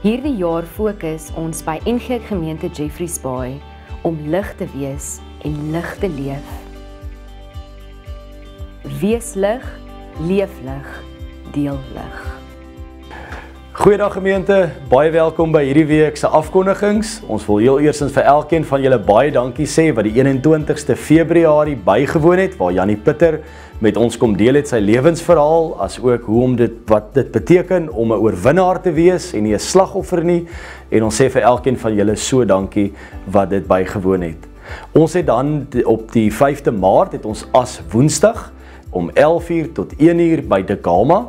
Hierdie jaar fokus ons by NG Gemeente Jeffreys Bay om lig te wees en lig te leef. Wees lig, leef lig, deel lig. Goeiedag gemeente, baie welkom by hierdie week se afkondigings. Ons wil heel eerstens vir elkeen van julle baie dankie sê wat die 21ste Februarie bygewoon het, waar Jannie Pitter met ons kom deel het sy lewensverhaal, as ook wat dit beteken om 'n oorwinnaar te wees en nie 'n slagoffer nie. En ons sê vir elkeen van julle so dankie wat dit bygewoon het. Ons het dan op die 5de Maart het ons as Woensdag om 11 uur tot 1 uur by Dekama.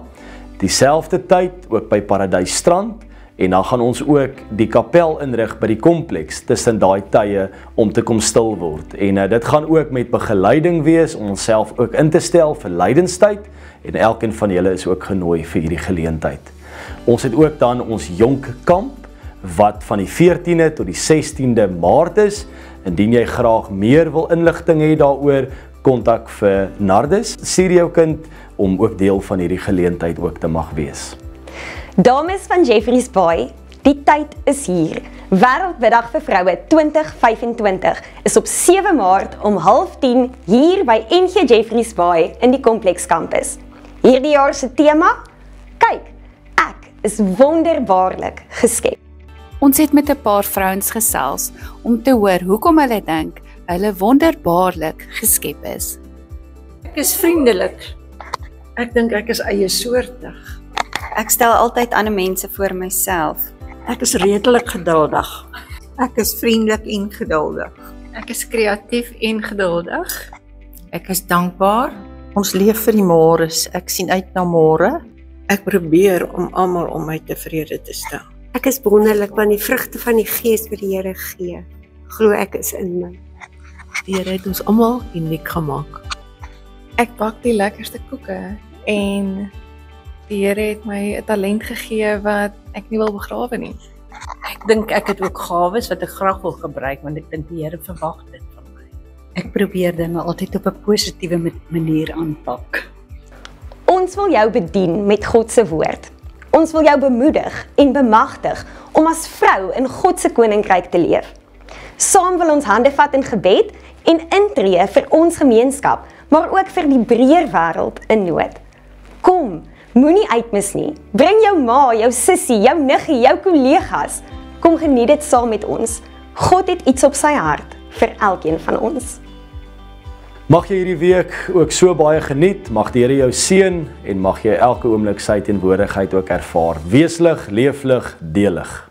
Dieselfde tyd ook by Paradysstrand, en dan gaan ons ook die kapel inrig by die kompleks tussen daai tye om te kom stil word. En dit gaan ook met begeleiding wees om onsself ook in te stel vir lydenstyd, en elkeen van julle is ook genooi vir hierdie geleentheid. Ons het ook dan ons jonk kamp wat van die 14de tot die 16de Maart is. Indien jy graag meer wil inligting hê daaroor, kontak vir Nardus, stuur jou kind om ook deel van hierdie geleentheid ook te mag wees. Dames van Jeffreys Bay, die tyd is hier. Wêreldmiddag vir vroue 2025 is op 7 Maart om 9:30 hier by NG Jeffreys Bay in die Kompleks Campus. Hierdie jaar se tema: kyk, ek is wonderbaarlik geskep. Ons het met 'n paar vrouens gesels om te hoor hoekom hulle dink hulle wonderbaarlik geskep is. Ek is vriendelik. Ek dink ek is eiesoortig. Ek stel altyd ander mense voor myself. Ek is redelik geduldig. Ek is vriendelik en geduldig. Ek is kreatief en geduldig. Ek is dankbaar. Ons leef vir die môres. Ek sien uit na môre. Ek probeer om almal om my tevrede te stel. Ek is wonderlik want die vrugte van die Gees wat die Here gee, glo ek is in my. Die Here het ons almal uniek gemaak. Ek bak die lekkerste koeke en die Here het my 'n talent gegee wat ek nie wil begrawe nie. Ek dink ek het ook gawes wat ek graag wil gebruik, want ek dink die Here verwag dit van my. Ek probeer dinge altyd op 'n positiewe manier aanpak. Ons wil jou bedien met God se woord. Ons wil jou bemoedig en bemagtig om as vrou in God se koninkryk te leef. Saam wil ons hande vat in gebed en intree vir ons gemeenskap, maar ook vir die breër wêreld in nood. Kom, moenie uitmis nie. Bring jou ma, jou sussie, jou niggie, jou kollegas. Kom geniet dit saam met ons. God het iets op sy hart vir elkeen van ons. Mag jy hierdie week ook so baie geniet, mag die Here jou seën en mag jy elke oomblik sy teenwoordigheid ook ervaar. Wees lig, leef lig, deel lig.